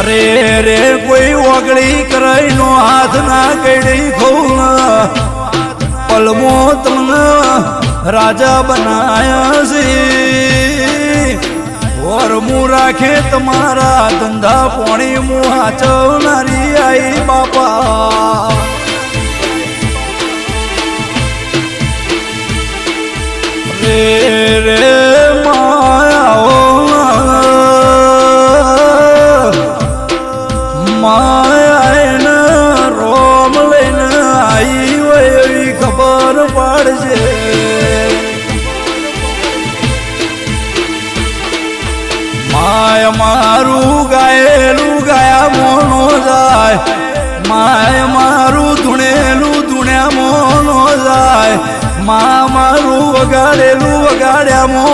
અરે રે કોઈ ઓગળી કરાઈ નો હાથ ના કઈડી ખોલ પલમો તમને રાજા બનાયા છે ઓર મુ રાખે તમારા ધંધા પોણી મુ હાચવનારી આઈ બાપા રે રે માયાને રોમ લઈને આવી હોય એવી ખબર પડશે માય મારું ગાયેલું ગાયા મોનો જાય માય મારું ધૂણેલું ધૂણ્યા મોનો જાય મા મારું વગાડેલું વગાડ્યા મો